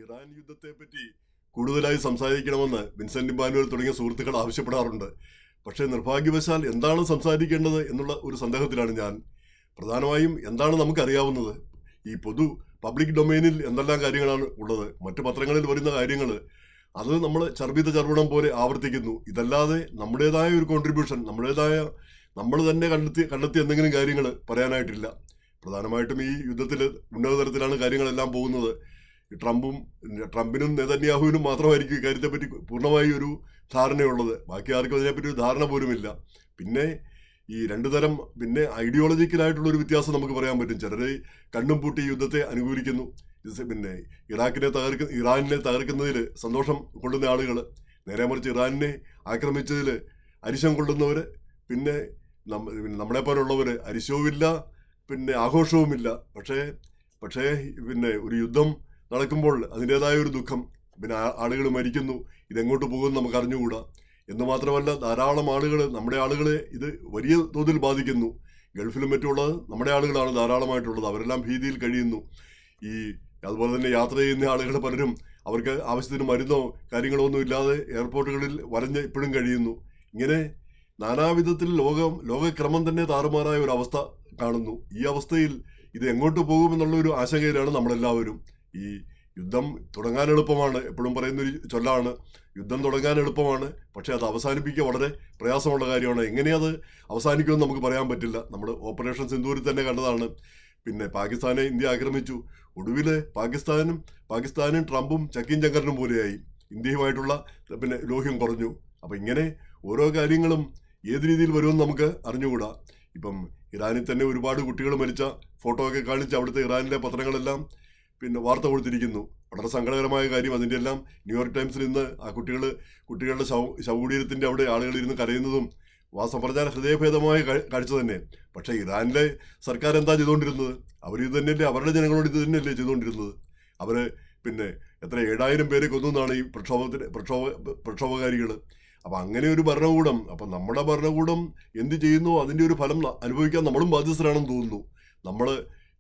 Iran യുദ്ധത്തെപ്പറ്റി കൂടുതലായി സംസാരിക്കണമെന്ന് Vincent Emmanuel തുടങ്ങിയ സുഹൃത്തുക്കൾ ആവശ്യപ്പെടാറുണ്ട്. പക്ഷേ നിർഭാഗ്യവശാൽ എന്താണ് സംസാരിക്കേണ്ടത് എന്നുള്ള ഒരു സന്ദേഹത്തിലാണ് ഞാൻ. പ്രധാനമായും എന്താണ് നമുക്കറിയാവുന്നത്? ഈ പബ്ലിക് ഡൊമൈനിൽ എന്തെല്ലാം കാര്യങ്ങളാണ് ഉള്ളത്, മറ്റു പത്രങ്ങളിൽ വരുന്ന കാര്യങ്ങൾ അത് നമ്മൾ ചർബിത ചർവണം പോലെ ആവർത്തിക്കുന്നു. ഇതല്ലാതെ നമ്മുടേതായ ഒരു കോൺട്രിബ്യൂഷൻ, നമ്മൾ തന്നെ കണ്ടെത്തി എന്തെങ്കിലും കാര്യങ്ങൾ പറയാനായിട്ടില്ല. പ്രധാനമായിട്ടും ഈ യുദ്ധത്തിൽ ഉന്നതതലത്തിലാണ് കാര്യങ്ങളെല്ലാം പോകുന്നത്. ട്രംപിനും നെതന്യാഹുവിനും മാത്രമായിരിക്കും ഇക്കാര്യത്തെപ്പറ്റി പൂർണ്ണമായി ഒരു ധാരണയുള്ളത്. ബാക്കി ആർക്കും അതിനെപ്പറ്റി ഒരു ധാരണ പോലുമില്ല. പിന്നെ ഈ രണ്ടു തരം ഐഡിയോളജിക്കലായിട്ടുള്ള ഒരു വ്യത്യാസം നമുക്ക് പറയാൻ പറ്റും. ചിലർ കണ്ണും പൂട്ടി യുദ്ധത്തെ അനുകൂലിക്കുന്നു. പിന്നെ ഇറാനിനെ തകർക്കുന്നതിൽ സന്തോഷം കൊള്ളുന്ന ആളുകൾ, നേരെ മറിച്ച് ഇറാനിനെ ആക്രമിച്ചതിൽ അരിശം കൊള്ളുന്നവർ, പിന്നെ നമ്മളെപ്പോലുള്ളവർ അരിശവുമില്ല, പിന്നെ ആഘോഷവുമില്ല. പക്ഷേ ഒരു യുദ്ധം നടക്കുമ്പോൾ അതിൻ്റെതായ ഒരു ദുഃഖം, പിന്നെ ആളുകൾ മരിക്കുന്നു, ഇതെങ്ങോട്ട് പോകുമെന്ന് നമുക്ക് അറിഞ്ഞുകൂടാ. എന്ന് മാത്രമല്ല, ധാരാളം ആളുകൾ, നമ്മുടെ ആളുകളെ ഇത് വലിയ തോതിൽ ബാധിക്കുന്നു. ഗൾഫിലും മറ്റുള്ളത് നമ്മുടെ ആളുകളാണ് ധാരാളമായിട്ടുള്ളത്. അവരെല്ലാം ഭീതിയിൽ കഴിയുന്നു. അതുപോലെ തന്നെ യാത്ര ചെയ്യുന്ന ആളുകൾ പലരും അവർക്ക് ആവശ്യത്തിന് മരുന്നോ കാര്യങ്ങളോ ഒന്നും ഇല്ലാതെ എയർപോർട്ടുകളിൽ വരഞ്ഞ് ഇപ്പോഴും കഴിയുന്നു. ഇങ്ങനെ നാനാവിധത്തിൽ ലോകക്രമം തന്നെ താറുമാറായ ഒരു അവസ്ഥ കാണുന്നു. ഈ അവസ്ഥയിൽ ഇത് എങ്ങോട്ട് പോകുമെന്നുള്ള ഒരു ആശങ്കയിലാണ് നമ്മളെല്ലാവരും. ഈ യുദ്ധം തുടങ്ങാൻ എളുപ്പമാണ്, എപ്പോഴും പറയുന്നൊരു ചൊല്ലാണ്, യുദ്ധം തുടങ്ങാൻ എളുപ്പമാണ്, പക്ഷെ അത് അവസാനിപ്പിക്കുക വളരെ പ്രയാസമുള്ള കാര്യമാണ്. എങ്ങനെയത് അവസാനിക്കുമെന്ന് നമുക്ക് പറയാൻ പറ്റില്ല. നമ്മൾ ഓപ്പറേഷൻ സിന്ദൂരിൽ തന്നെ കണ്ടതാണ്. പിന്നെ പാകിസ്ഥാനെ ഇന്ത്യ ആക്രമിച്ചു. ഒടുവിൽ പാകിസ്ഥാനും ട്രംപും ചക്കിയും ചങ്കരനും പോലെയായി. ഇന്ത്യയുമായിട്ടുള്ള ലോഹ്യം കുറഞ്ഞു. അപ്പം ഇങ്ങനെ ഓരോ കാര്യങ്ങളും ഏത് രീതിയിൽ വരുമെന്ന് നമുക്ക് അറിഞ്ഞുകൂടാ. ഇപ്പം ഇറാനിൽ തന്നെ ഒരുപാട് കുട്ടികൾ മരിച്ച ഫോട്ടോ ഒക്കെ കാണിച്ച് അവിടുത്തെ ഇറാനിലെ പത്രങ്ങളെല്ലാം വാർത്ത കൊടുത്തിരിക്കുന്നു. വളരെ സങ്കടകരമായ കാര്യം. അതിൻ്റെ എല്ലാം ന്യൂയോർക്ക് ടൈംസിൽ ഇന്ന് ആ കുട്ടികളുടെ ശവകുടീരത്തിൻ്റെ അവിടെ ആളുകൾ ഇരുന്ന് കരയുന്നതും വാസം പറഞ്ഞാൽ ഹൃദയഭേദമായ കാഴ്ച തന്നെ. പക്ഷേ ഇറാനിലെ സർക്കാർ എന്താ ചെയ്തുകൊണ്ടിരുന്നത്? ഇത് തന്നെയല്ലേ അവരുടെ ജനങ്ങളോട് ഇത് തന്നെയല്ലേ ചെയ്തുകൊണ്ടിരുന്നത്? അവർ എത്ര 7,000 പേരെ കൊന്നാണ് ഈ പ്രക്ഷോഭകാരികൾ. അപ്പം അങ്ങനെ ഒരു ഭരണകൂടം, അപ്പം നമ്മുടെ ഭരണകൂടം എന്ത് ചെയ്യുന്നു അതിൻ്റെ ഒരു ഫലം അനുഭവിക്കാൻ നമ്മളും ബാധ്യസ്ഥരാണെന്ന് തോന്നുന്നു.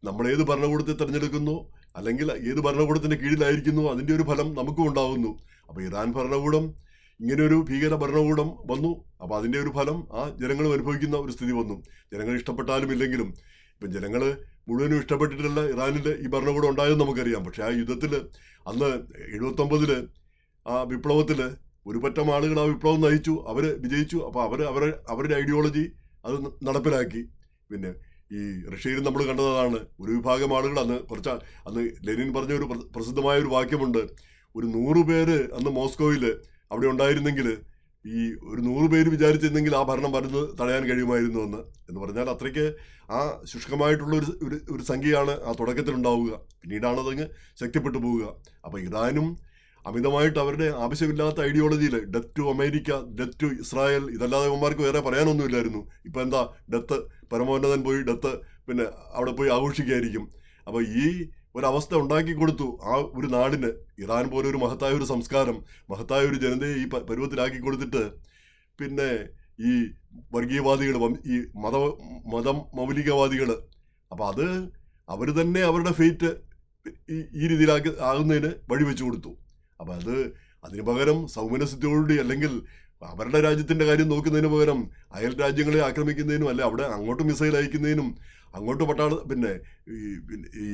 നമ്മൾ ഏത് ഭരണകൂടത്തെ തിരഞ്ഞെടുക്കുന്നു, അല്ലെങ്കിൽ ഏത് ഭരണകൂടത്തിന്റെ കീഴിലായിരിക്കുന്നു, അതിൻ്റെ ഒരു ഫലം നമുക്കും ഉണ്ടാകുന്നു. അപ്പോൾ ഇറാൻ ഭരണകൂടം, ഇങ്ങനെ ഒരു ഭീകര ഭരണകൂടം വന്നു. അപ്പോൾ അതിൻ്റെ ഒരു ഫലം ആ ജനങ്ങളും അനുഭവിക്കുന്ന ഒരു സ്ഥിതി വന്നു. ജനങ്ങൾ ഇഷ്ടപ്പെട്ടാലും ഇല്ലെങ്കിലും. ഇപ്പം ജനങ്ങൾ മുഴുവനും ഇഷ്ടപ്പെട്ടിട്ടല്ല ഇറാനിൽ ഈ ഭരണകൂടം ഉണ്ടായതെന്ന് നമുക്കറിയാം. പക്ഷേ ആ യുദ്ധത്തിൽ അന്ന് 79 ആ വിപ്ലവത്തിൽ ഒരു പറ്റം ആളുകൾ ആ വിപ്ലവം നയിച്ചു, അവർ വിജയിച്ചു. അപ്പോൾ അവരുടെ ഐഡിയോളജി അത് നടപ്പിലാക്കി. പിന്നെ ഈ റഷ്യയിൽ നമ്മൾ കണ്ടതാണ്, ഒരു വിഭാഗം ആളുകൾ അന്ന് ലെനിൻ പറഞ്ഞ ഒരു പ്രസിദ്ധമായ ഒരു വാക്യമുണ്ട്. ഒരു 100 പേര് അന്ന് മോസ്കോയിൽ അവിടെ ഉണ്ടായിരുന്നെങ്കിൽ, ഈ ഒരു 100 പേര് വിചാരിച്ചിരുന്നെങ്കിൽ ആ ഭരണം വരുന്നത് തടയാൻ കഴിയുമായിരുന്നു എന്ന് പറഞ്ഞാൽ അത്രയ്ക്ക് ആ ശുഷ്കമായിട്ടുള്ള ഒരു സംഖ്യയാണ് ആ തുടക്കത്തിലുണ്ടാവുക. പിന്നീടാണ് അതങ്ങ് ശക്തിപ്പെട്ടു പോവുക. അപ്പോൾ ഇറാനും അമിതമായിട്ട് അവരുടെ ആവശ്യമില്ലാത്ത ഐഡിയോളജിയിൽ death to America, death to Israel, ഇതല്ലാതെ അവന്മാർക്ക് വേറെ പറയാനൊന്നുമില്ലായിരുന്നു. ഇപ്പം എന്താ, ഡെത്ത്, പരമോന്നതൻ പോയി ഡെത്ത്, അവിടെ പോയി ആഘോഷിക്കുകയായിരിക്കും. അപ്പോൾ ഈ ഒരവസ്ഥ ഉണ്ടാക്കി കൊടുത്തു ആ ഒരു നാടിന്. ഇറാൻ പോലെ ഒരു മഹത്തായ ഒരു സംസ്കാരം, മഹത്തായ ഒരു ജനതയെ ഈ പരുവത്തിലാക്കി കൊടുത്തിട്ട് ഈ വർഗീയവാദികൾ, ഈ മതമൗലികവാദികൾ, അപ്പം അവർ തന്നെ അവരുടെ ഫേറ്റ് ഈ രീതിയിലാകുന്നതിന് വഴിവെച്ചു കൊടുത്തു. അപ്പം അതിന് പകരം സൗമനസ്യത്തോടുകൂടി, അല്ലെങ്കിൽ അവരുടെ രാജ്യത്തിൻ്റെ കാര്യം നോക്കുന്നതിന് പകരം അയൽ രാജ്യങ്ങളെ ആക്രമിക്കുന്നതിനും, അല്ലെ അവിടെ അങ്ങോട്ട് മിസൈൽ അയക്കുന്നതിനും, അങ്ങോട്ട് ഈ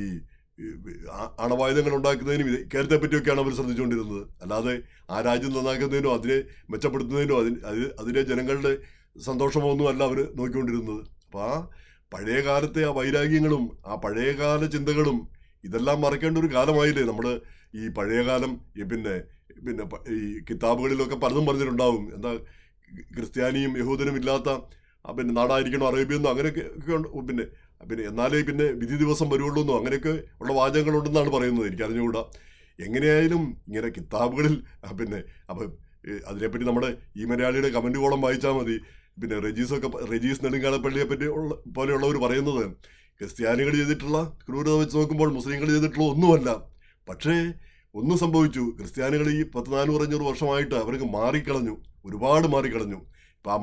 അണവായുധങ്ങൾ ഉണ്ടാക്കുന്നതിനും ഇക്കാര്യത്തെ പറ്റിയൊക്കെയാണ് അവർ ശ്രദ്ധിച്ചുകൊണ്ടിരുന്നത്. അല്ലാതെ ആ രാജ്യം നന്നാക്കുന്നതിനോ അതിനെ മെച്ചപ്പെടുത്തുന്നതിനോ അതിലെ ജനങ്ങളുടെ സന്തോഷമൊന്നും അല്ല അവർ നോക്കിക്കൊണ്ടിരുന്നത്. അപ്പോൾ ആ പഴയ കാലത്തെ ആ വൈരാഗ്യങ്ങളും ആ പഴയകാല ചിന്തകളും ഇതെല്ലാം മറക്കേണ്ട ഒരു കാലമായില്ലേ നമ്മൾ. ഈ പഴയകാലം ഈ കിതാബുകളിലൊക്കെ പലതും പറഞ്ഞിട്ടുണ്ടാവും. എന്താ, ക്രിസ്ത്യാനിയും യഹൂദനും ഇല്ലാത്ത നാടായിരിക്കണം അറേബ്യെന്നോ അങ്ങനെയൊക്കെ ഉണ്ട്. എന്നാലേ വിധി ദിവസം വരുള്ളൂ എന്നോ അങ്ങനെയൊക്കെ ഉള്ള വാചകങ്ങളുണ്ടെന്നാണ് പറയുന്നത്. എനിക്കറിഞ്ഞുകൂടാ. എങ്ങനെയായാലും ഇങ്ങനെ കിതാബുകളിൽ അപ്പം അതിനെപ്പറ്റി നമ്മുടെ ഈ മലയാളിയുടെ കമൻറ്റ് കോളം വായിച്ചാൽ മതി. റജീസ് നെടുങ്കാലപ്പള്ളിയെ പറ്റി പോലെയുള്ളവർ പറയുന്നത് ക്രിസ്ത്യാനികൾ ചെയ്തിട്ടുള്ള ക്രൂരത വെച്ച് നോക്കുമ്പോൾ മുസ്ലിങ്ങൾ ചെയ്തിട്ടുള്ള ഒന്നുമല്ല. പക്ഷേ ഒന്ന് സംഭവിച്ചു, ക്രിസ്ത്യാനികൾ ഈ 400-500 വർഷമായിട്ട് അവർക്ക് മാറിക്കളഞ്ഞു, ഒരുപാട് മാറിക്കളഞ്ഞു. അപ്പം ആ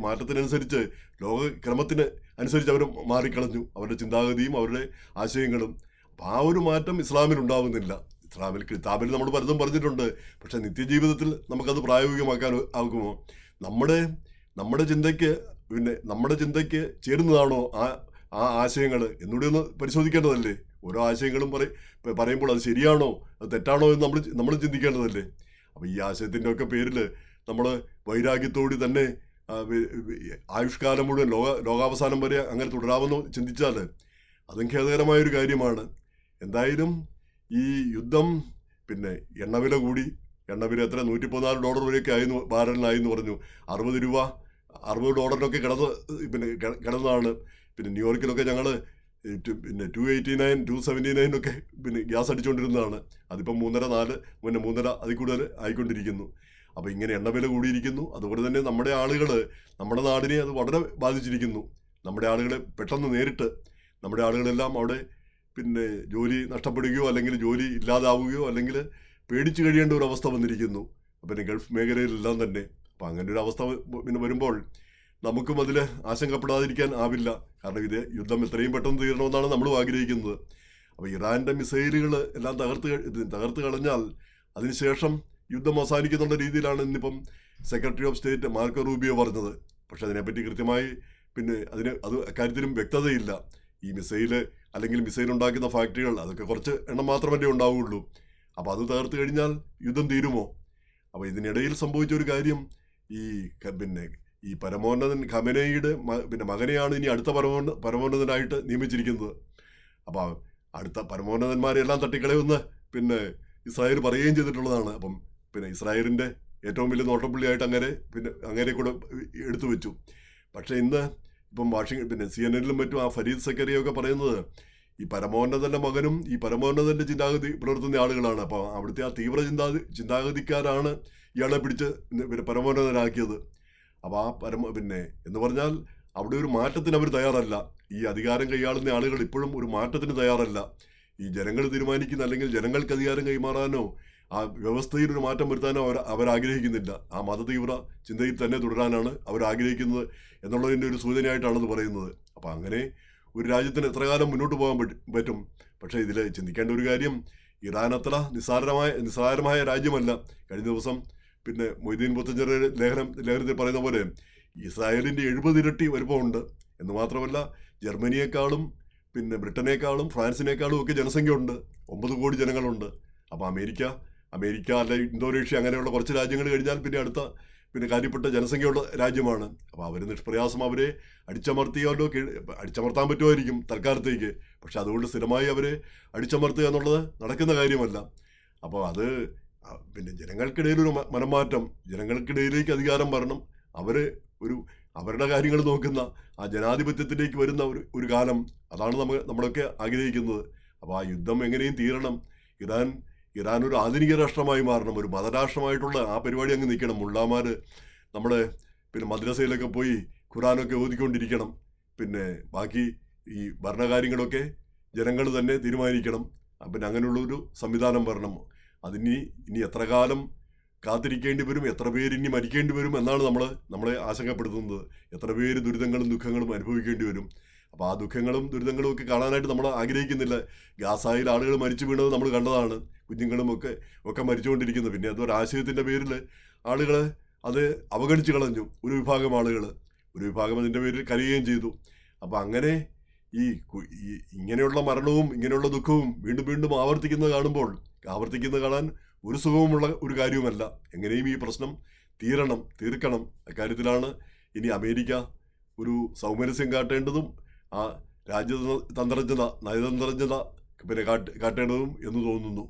മാറ്റത്തിനനുസരിച്ച് ലോകക്രമത്തിന് അനുസരിച്ച് അവർ മാറിക്കളഞ്ഞു, അവരുടെ ചിന്താഗതിയും അവരുടെ ആശയങ്ങളും. അപ്പം ആ ഒരു മാറ്റം ഇസ്ലാമിൽ ഉണ്ടാകുന്നില്ല. ഇസ്ലാമിൽ കിതാബിൽ നമ്മൾ പലതും പറഞ്ഞിട്ടുണ്ട്. പക്ഷെ നിത്യജീവിതത്തിൽ നമുക്കത് പ്രായോഗികമാക്കാൻ ആകുമോ? നമ്മുടെ നമ്മുടെ ചിന്തയ്ക്ക് നമ്മുടെ ചിന്തയ്ക്ക് ചേരുന്നതാണോ ആ ആശയങ്ങൾ എന്നുകൂടി ഒന്ന് പരിശോധിക്കേണ്ടതല്ലേ? ഓരോ ആശയങ്ങളും പറയുമ്പോൾ അത് ശരിയാണോ അത് തെറ്റാണോ എന്ന് നമ്മൾ ചിന്തിക്കേണ്ടതല്ലേ? അപ്പോൾ ഈ ആശയത്തിൻ്റെ ഒക്കെ പേരിൽ നമ്മൾ വൈരാഗ്യത്തോടെ തന്നെ ആയുഷ്കാലം മുഴുവൻ ലോകാവസാനം വരെ അങ്ങനെ തുടരാമെന്ന് ചിന്തിച്ചാൽ അതും ഖേദകരമായൊരു കാര്യമാണ്. എന്തായാലും ഈ യുദ്ധം എണ്ണവില കൂടി. എണ്ണവില എത്ര $114 വരെയൊക്കെ ആയിരുന്നു, ബാരലിനായെന്ന് പറഞ്ഞു. $60 കിടന്നതാണ്. ന്യൂയോർക്കിലൊക്കെ ഞങ്ങൾ 289 279 ഒക്കെ ഗ്യാസ് അടിച്ചുകൊണ്ടിരുന്നതാണ്. അതിപ്പം 3.5 അതിൽ കൂടുതൽ ആയിക്കൊണ്ടിരിക്കുന്നു. അപ്പോൾ ഇങ്ങനെ എണ്ണവില കൂടിയിരിക്കുന്നു. അതുപോലെ തന്നെ നമ്മുടെ ആളുകൾ, നമ്മുടെ നാടിനെ അത് വളരെ ബാധിച്ചിരിക്കുന്നു. നമ്മുടെ ആളുകളെ പെട്ടെന്ന് നേരിട്ട് നമ്മുടെ ആളുകളെല്ലാം അവിടെ ജോലി നഷ്ടപ്പെടുകയോ അല്ലെങ്കിൽ ജോലി ഇല്ലാതാവുകയോ അല്ലെങ്കിൽ പേടിച്ച് കഴിയേണ്ട ഒരു അവസ്ഥ വന്നിരിക്കുന്നു. ഗൾഫ് മേഖലയിലെല്ലാം തന്നെ. അപ്പം അങ്ങനെ ഒരു അവസ്ഥ വരുമ്പോൾ നമുക്കും അതിൽ ആശങ്കപ്പെടാതിരിക്കാൻ ആവില്ല. കാരണം യുദ്ധം എത്രയും പെട്ടെന്ന് തീരണമെന്നാണ് നമ്മളും ആഗ്രഹിക്കുന്നത്. അപ്പോൾ ഇറാൻ്റെ മിസൈലുകൾ എല്ലാം തകർത്ത് കളഞ്ഞാൽ അതിനുശേഷം യുദ്ധം അവസാനിക്കുന്നുള്ള രീതിയിലാണ് ഇന്നിപ്പം secretary of state Marco Rubio പറഞ്ഞത്. പക്ഷെ അതിനെപ്പറ്റി കൃത്യമായി അക്കാര്യത്തിലും വ്യക്തതയില്ല. ഈ മിസൈല് അല്ലെങ്കിൽ മിസൈൽ ഉണ്ടാക്കുന്ന ഫാക്ടറികൾ അതൊക്കെ കുറച്ച് എണ്ണം മാത്രമല്ലേ ഉണ്ടാവുകയുള്ളൂ. അപ്പോൾ അത് തകർത്ത് കഴിഞ്ഞാൽ യുദ്ധം തീരുമോ? അപ്പോൾ ഇതിനിടയിൽ സംഭവിച്ച ഒരു കാര്യം, ഈ പരമോന്നതൻ ഖമനേയുടെ മകനെയാണ് ഇനി അടുത്ത പരമോന്നതനായിട്ട് നിയമിച്ചിരിക്കുന്നത്. അപ്പോൾ അടുത്ത പരമോന്നതന്മാരെല്ലാം തട്ടിക്കളയുമെന്ന് ഇസ്രായേൽ പറയുകയും ചെയ്തിട്ടുള്ളതാണ്. അപ്പം ഇസ്രായേലിൻ്റെ ഏറ്റവും വലിയ നോട്ടപ്പുള്ളിയായിട്ട് അങ്ങനെ കൂടെ എടുത്തു വെച്ചു. പക്ഷേ ഇന്ന് ഇപ്പം CNN മറ്റും ആ ഫരീദ് സക്കറിയൊക്കെ പറയുന്നത് ഈ പരമോന്നതൻ്റെ മകനും ഈ പരമോന്നതൻ്റെ ചിന്താഗതി പുലർത്തുന്ന ആളുകളാണ്. അപ്പോൾ അവിടുത്തെ ആ തീവ്ര ചിന്താഗതിക്കാരാണ് ഇയാളെ പിടിച്ച് പരമോന്നതനാക്കിയത്. അപ്പോൾ എന്ന് പറഞ്ഞാൽ അവിടെ ഒരു മാറ്റത്തിന് അവർ തയ്യാറല്ല. ഈ അധികാരം കൈയാളുന്ന ആളുകൾ ഇപ്പോഴും ഒരു മാറ്റത്തിന് തയ്യാറല്ല. ഈ ജനങ്ങൾ തീരുമാനിക്കുന്ന അല്ലെങ്കിൽ ജനങ്ങൾക്ക് അധികാരം കൈമാറാനോ ആ വ്യവസ്ഥയിൽ ഒരു മാറ്റം വരുത്താനോ അവരാഗ്രഹിക്കുന്നില്ല. ആ മതതീവ്ര ചിന്തയിൽ തന്നെ തുടരാനാണ് അവരാഗ്രഹിക്കുന്നത് എന്നുള്ളതിൻ്റെ ഒരു സൂചനയായിട്ടാണത് പറയുന്നത്. അപ്പോൾ അങ്ങനെ ഒരു രാജ്യത്തിന് എത്ര കാലം മുന്നോട്ട് പോകാൻ പറ്റും? പക്ഷേ ഇതിൽ ചിന്തിക്കേണ്ട ഒരു കാര്യം, ഇറാൻ അത്ര നിസ്സാരമായ രാജ്യമല്ല. കഴിഞ്ഞ ദിവസം മൊയ്തീൻ പുത്തഞ്ചേരിയുടെ ലേഖനത്തിൽ പറയുന്ന പോലെ ഇസ്രായേലിൻ്റെ 70 ഇരട്ടി വലുപ്പമുണ്ട്. എന്ന് മാത്രമല്ല ജർമ്മനിയേക്കാളും ബ്രിട്ടനേക്കാളും ഫ്രാൻസിനേക്കാളും ഒക്കെ ജനസംഖ്യ ഉണ്ട്. 9 കോടി ജനങ്ങളുണ്ട്. അപ്പോൾ അമേരിക്ക അല്ല ഇന്തോനേഷ്യ അങ്ങനെയുള്ള കുറച്ച് രാജ്യങ്ങൾ കഴിഞ്ഞാൽ അടുത്ത കാര്യപ്പെട്ട ജനസംഖ്യയുള്ള രാജ്യമാണ്. അപ്പോൾ അവർ നിഷ്പ്രയാസം അവരെ അടിച്ചമർത്താൻ പറ്റുമായിരിക്കും തൽക്കാലത്തേക്ക്. പക്ഷെ അതുകൊണ്ട് സ്ഥിരമായി അവരെ അടിച്ചമർത്തുക എന്നുള്ളത് നടക്കുന്ന കാര്യമല്ല. അപ്പോൾ അത് ജനങ്ങൾക്കിടയിലൊരു മനംമാറ്റം, ജനങ്ങൾക്കിടയിലേക്ക് അധികാരം വരണം. അവരുടെ കാര്യങ്ങൾ നോക്കുന്ന ആ ജനാധിപത്യത്തിലേക്ക് വരുന്ന ഒരു കാലം, അതാണ് നമ്മളൊക്കെ ആഗ്രഹിക്കുന്നത്. അപ്പോൾ ആ യുദ്ധം എങ്ങനെയും തീരണം. ഇറാൻ ഒരു ആധുനിക രാഷ്ട്രമായി മാറണം. ഒരു മതരാഷ്ട്രമായിട്ടുള്ള ആ പരിപാടി അങ്ങ് നിൽക്കണം. മുള്ളാമാർ നമ്മുടെ മദ്രസയിലൊക്കെ പോയി ഖുറാനൊക്കെ ഓതിക്കൊണ്ടിരിക്കണം. ബാക്കി ഈ ഭരണകാര്യങ്ങളൊക്കെ ജനങ്ങൾ തന്നെ തീരുമാനിക്കണം. അങ്ങനെയുള്ളൊരു സംവിധാനം വരണം. ഇനി എത്ര കാലം കാത്തിരിക്കേണ്ടി വരും, എത്ര പേര് ഇനി മരിക്കേണ്ടി വരും എന്നാണ് നമ്മളെ ആശങ്കപ്പെടുത്തുന്നത്. എത്ര പേര് ദുരിതങ്ങളും ദുഃഖങ്ങളും അനുഭവിക്കേണ്ടി വരും. അപ്പോൾ ആ ദുഃഖങ്ങളും ദുരിതങ്ങളും ഒക്കെ കാണാനായിട്ട് നമ്മൾ ആഗ്രഹിക്കുന്നില്ല. ഗാസായിൽ ആളുകൾ മരിച്ചു വീണത് നമ്മൾ കണ്ടതാണ്. കുഞ്ഞുങ്ങളും ഒക്കെ മരിച്ചുകൊണ്ടിരിക്കുന്നത്. അതൊരാശയത്തിൻ്റെ പേരിൽ ആളുകൾ അത് അവഗണിച്ച് കളഞ്ഞു. ഒരു വിഭാഗം ആളുകൾ, ഒരു വിഭാഗം അതിൻ്റെ പേരിൽ കരയുകയും ചെയ്തു. അപ്പോൾ അങ്ങനെ ഇങ്ങനെയുള്ള മരണവും ഇങ്ങനെയുള്ള ദുഃഖവും വീണ്ടും വീണ്ടും ആവർത്തിക്കുന്നത് കാണാൻ ഒരു സുഖവുമുള്ള ഒരു കാര്യവുമല്ല. എങ്ങനെയും ഈ പ്രശ്നം തീർക്കണം. അക്കാര്യത്തിലാണ് ഇനി അമേരിക്ക ഒരു സൗമനസ്യം കാട്ടേണ്ടതും ആ രാജ്യതന്ത്രജ്ഞത നയതന്ത്രജ്ഞത കാട്ടേണ്ടതും എന്ന് തോന്നുന്നു.